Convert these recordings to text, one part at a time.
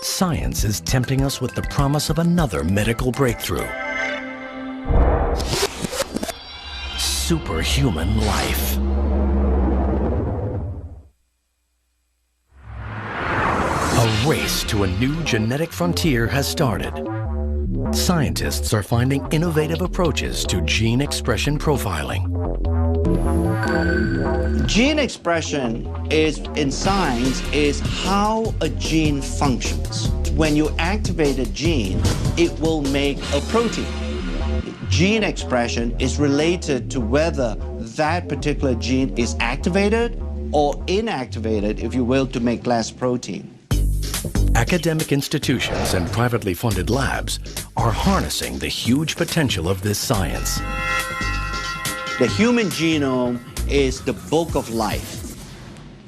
Science is tempting us with the promise of another medical breakthrough. Superhuman life. A race to a new genetic frontier has started. Scientists are finding innovative approaches to gene expression profiling. Gene expression in science is how a gene functions. When you activate a gene, it will make a protein. Gene expression is related to whether that particular gene is activated or inactivated, if you will, to make less protein. Academic institutions and privately funded labs are harnessing the huge potential of this science. The human genome is the book of life,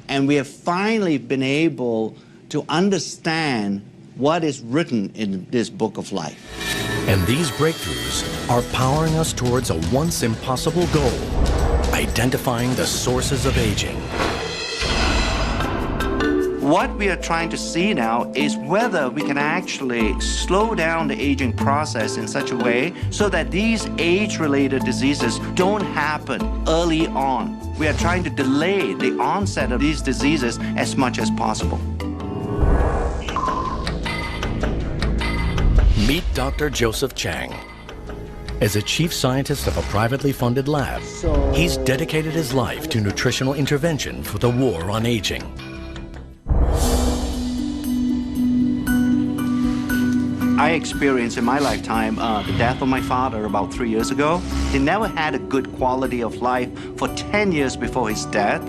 and we have finally been able to understand what is written in this book of life. And these breakthroughs are powering us towards a once impossible goal: identifying the sources of aging. What we are trying to see now is whether we can actually slow down the aging process in such a way so that these age-related diseases don't happen early on. We are trying to delay the onset of these diseases as much as possible. Meet Dr. Joseph Chang. As a chief scientist of a privately funded lab, he's dedicated his life to nutritional intervention for the war on aging. I experienced in my lifetime the death of my father about 3 years ago. He never had a good quality of life for 10 years before his death.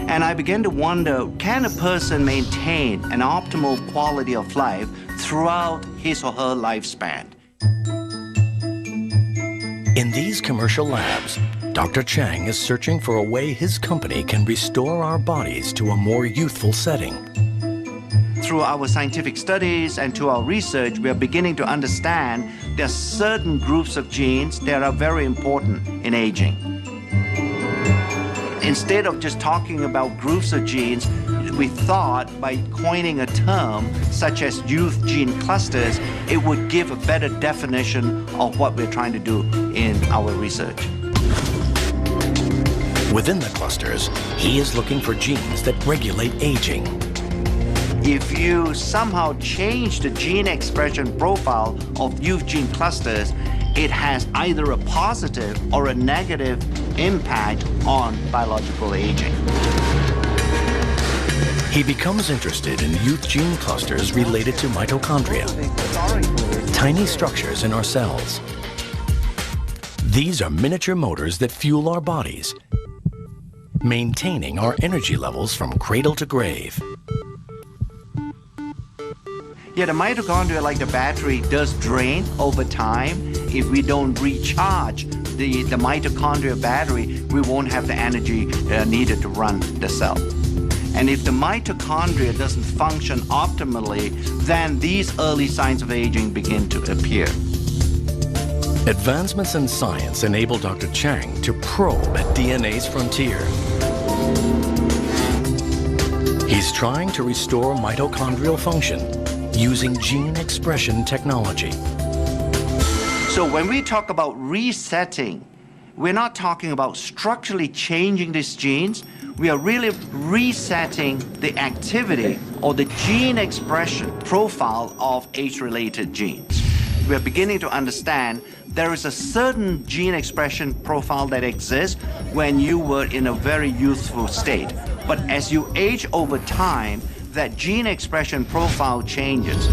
And I began to wonder, can a person maintain an optimal quality of life throughout his or her lifespan? In these commercial labs, Dr. Chang is searching for a way his company can restore our bodies to a more youthful setting. Through our scientific studies and to our research, we are beginning to understand there are certain groups of genes that are very important in aging. Instead of just talking about groups of genes, we thought by coining a term such as youth gene clusters, it would give a better definition of what we're trying to do in our research. Within the clusters, he is looking for genes that regulate aging. If you somehow change the gene expression profile of youth gene clusters, it has either a positive or a negative impact on biological aging. He becomes interested in youth gene clusters related to mitochondria, tiny structures in our cells. These are miniature motors that fuel our bodies, maintaining our energy levels from cradle to grave. Yeah, the mitochondria, like the battery, does drain over time. If we don't recharge the mitochondria battery, we won't have the energy needed to run the cell. And if the mitochondria doesn't function optimally, then these early signs of aging begin to appear. Advancements in science enable Dr. Chang to probe at DNA's frontier. He's trying to restore mitochondrial function using gene expression technology. So when we talk about resetting, we're not talking about structurally changing these genes. We are really resetting the activity or the gene expression profile of age-related genes. We're beginning to understand there is a certain gene expression profile that exists when you were in a very youthful state. But as you age over time, that gene expression profile changes.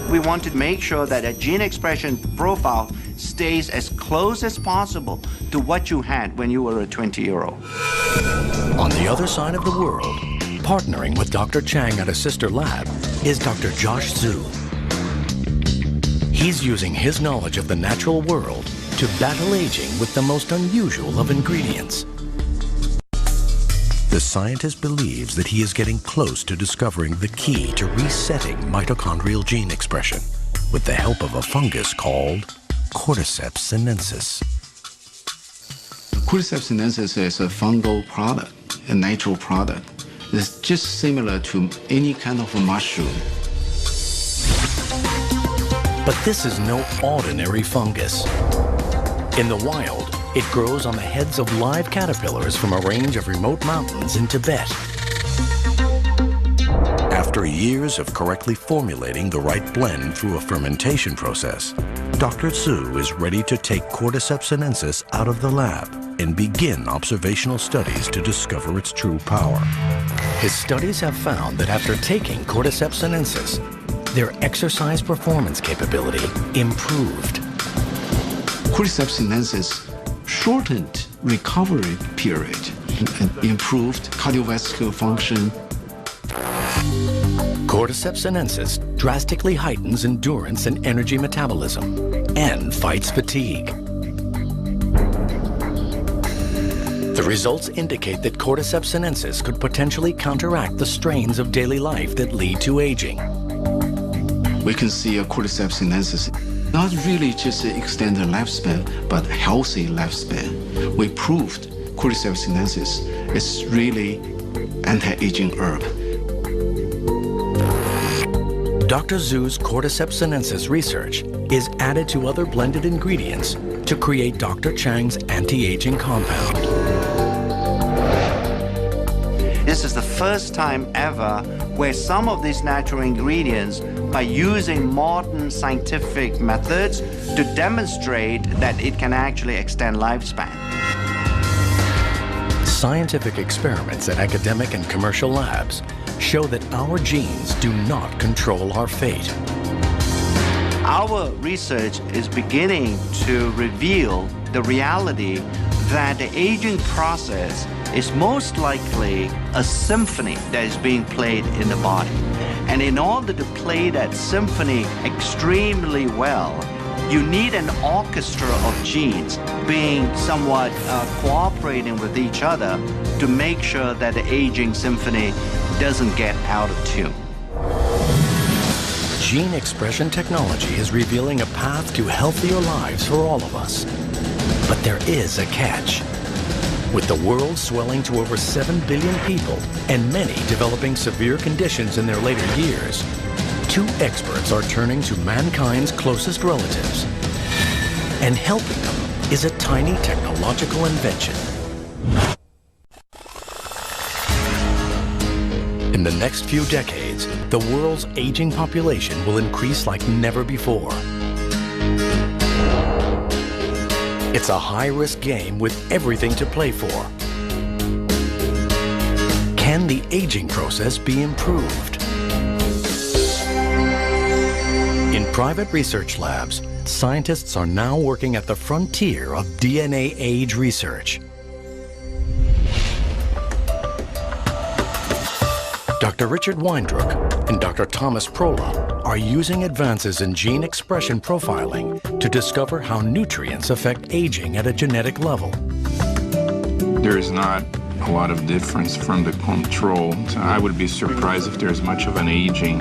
We want to make sure that a gene expression profile stays as close as possible to what you had when you were a 20-year-old. On the other side of the world, partnering with Dr. Chang at a sister lab, is Dr. Josh Zhu. He's using his knowledge of the natural world to battle aging with the most unusual of ingredients. The scientist believes that he is getting close to discovering the key to resetting mitochondrial gene expression with the help of a fungus called Cordyceps sinensis. Cordyceps sinensis is a fungal product, a natural product. It's just similar to any kind of a mushroom. But this is no ordinary fungus. In the wild, it grows on the heads of live caterpillars from a range of remote mountains in Tibet. After years of correctly formulating the right blend through a fermentation process, Dr. Zhu is ready to take Cordyceps sinensis out of the lab and begin observational studies to discover its true power. His studies have found that after taking Cordyceps sinensis, their exercise performance capability improved. Cordyceps sinensis shortened recovery period and improved cardiovascular function. Cordyceps sinensis drastically heightens endurance and energy metabolism and fights fatigue. The results indicate that Cordyceps sinensis could potentially counteract the strains of daily life that lead to aging. We can see a Cordyceps sinensis not really just extend the lifespan, but healthy lifespan. We proved Cordyceps sinensis is really anti-aging herb. Dr. Zhu's Cordyceps sinensis research is added to other blended ingredients to create Dr. Chang's anti-aging compound. This is the first time ever where some of these natural ingredients, by using modern scientific methods, to demonstrate that it can actually extend lifespan. Scientific experiments at academic and commercial labs show that our genes do not control our fate. Our research is beginning to reveal the reality that the aging process is most likely a symphony that is being played in the body. And in order to play that symphony extremely well, you need an orchestra of genes being somewhat cooperating with each other to make sure that the aging symphony doesn't get out of tune. Gene expression technology is revealing a path to healthier lives for all of us. But there is a catch. With the world swelling to over 7 billion people and many developing severe conditions in their later years, two experts are turning to mankind's closest relatives. And helping them is a tiny technological invention. In the next few decades, the world's aging population will increase like never before. It's a high-risk game with everything to play for. Can the aging process be improved? In private research labs, scientists are now working at the frontier of DNA age research. Dr. Richard Weindruch and Dr. Tomas Prolla are using advances in gene expression profiling to discover how nutrients affect aging at a genetic level. There is not a lot of difference from the control. So I would be surprised if there's much of an aging.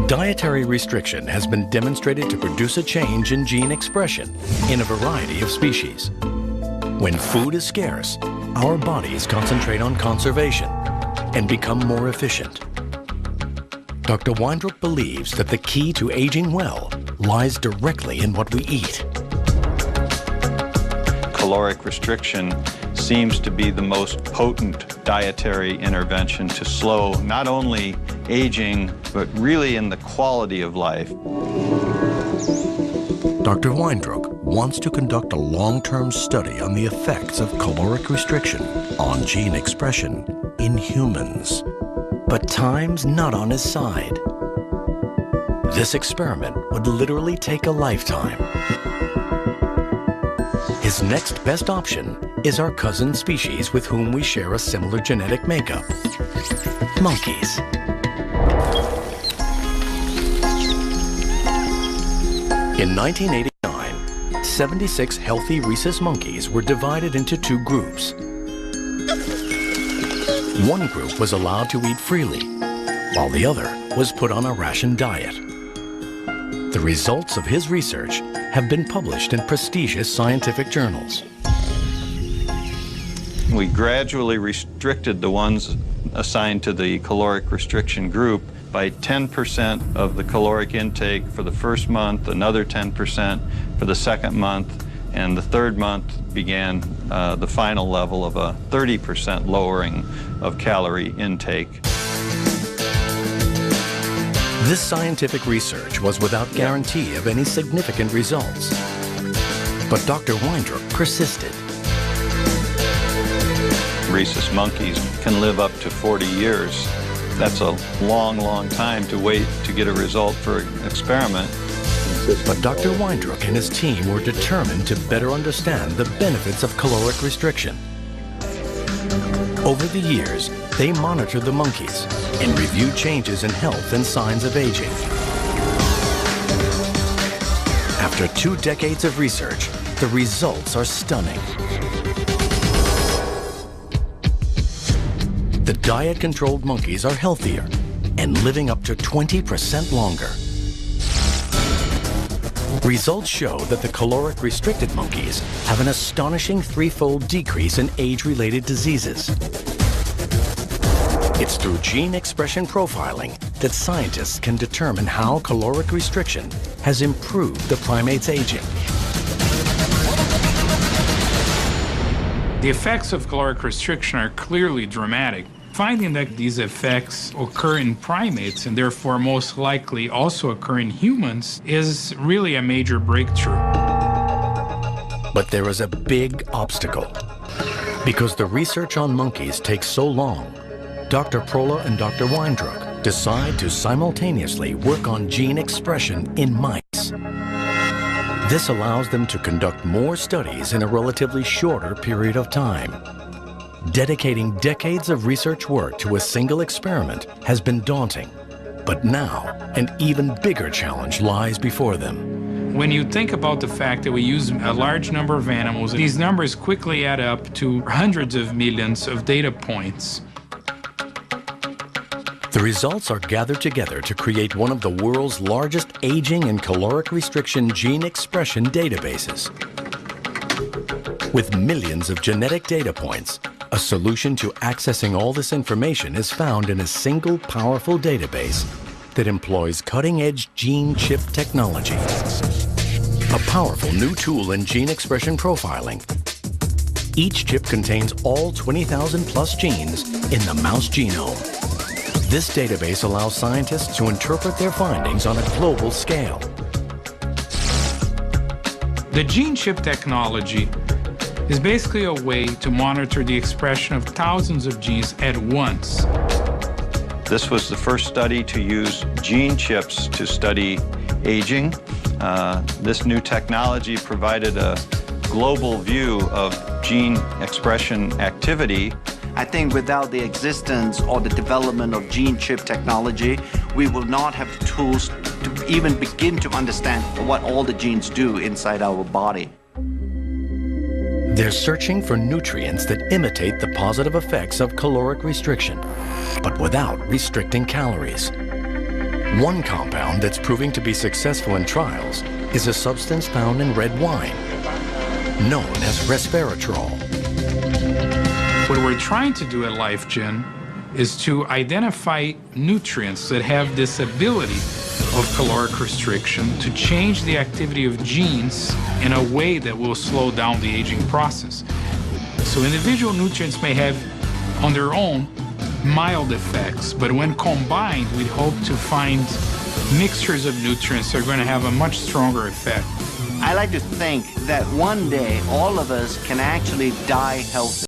Dietary restriction has been demonstrated to produce a change in gene expression in a variety of species. When food is scarce, our bodies concentrate on conservation and become more efficient. Dr. Weindruch believes that the key to aging well lies directly in what we eat. Caloric restriction seems to be the most potent dietary intervention to slow not only aging, but really in the quality of life. Dr. Weindruch wants to conduct a long-term study on the effects of caloric restriction on gene expression in humans. But time's not on his side. This experiment would literally take a lifetime. His next best option is our cousin species with whom we share a similar genetic makeup: monkeys. In 1989, 76 healthy rhesus monkeys were divided into two groups. One group was allowed to eat freely, while the other was put on a ration diet. The results of his research have been published in prestigious scientific journals. We gradually restricted the ones assigned to the caloric restriction group by 10% of the caloric intake for the first month, another 10% for the second month, and the third month began the final level of a 30% lowering of calorie intake. This scientific research was without guarantee of any significant results. But Dr. Weindruch persisted. Rhesus monkeys can live up to 40 years. That's a long, long time to wait to get a result for an experiment. But Dr. Weindruch and his team were determined to better understand the benefits of caloric restriction. Over the years, they monitored the monkeys and reviewed changes in health and signs of aging. After 2 decades of research, the results are stunning. The diet-controlled monkeys are healthier and living up to 20% longer. Results show that the caloric-restricted monkeys have an astonishing 3-fold decrease in age-related diseases. It's through gene expression profiling that scientists can determine how caloric restriction has improved the primate's aging. The effects of caloric restriction are clearly dramatic. Finding that these effects occur in primates and therefore most likely also occur in humans is really a major breakthrough. But there is a big obstacle. Because the research on monkeys takes so long, Dr. Prolla and Dr. Weindruch decide to simultaneously work on gene expression in mice. This allows them to conduct more studies in a relatively shorter period of time. Dedicating decades of research work to a single experiment has been daunting, but now an even bigger challenge lies before them. When you think about the fact that we use a large number of animals, these numbers quickly add up to hundreds of millions of data points. The results are gathered together to create one of the world's largest aging and caloric restriction gene expression databases. With millions of genetic data points, a solution to accessing all this information is found in a single powerful database that employs cutting-edge gene chip technology. A powerful new tool in gene expression profiling. Each chip contains all 20,000 plus genes in the mouse genome. This database allows scientists to interpret their findings on a global scale. The gene chip technology is basically a way to monitor the expression of thousands of genes at once. This was the first study to use gene chips to study aging. This new technology provided a global view of gene expression activity. I think without the existence or the development of gene chip technology, we will not have the tools to even begin to understand what all the genes do inside our body. They're searching for nutrients that imitate the positive effects of caloric restriction, but without restricting calories. One compound that's proving to be successful in trials is a substance found in red wine, known as resveratrol. What we're trying to do at LifeGen is to identify nutrients that have this ability of caloric restriction to change the activity of genes in a way that will slow down the aging process. So individual nutrients may have, on their own, mild effects, but when combined, we hope to find mixtures of nutrients that are going to have a much stronger effect. I like to think that one day all of us can actually die healthy.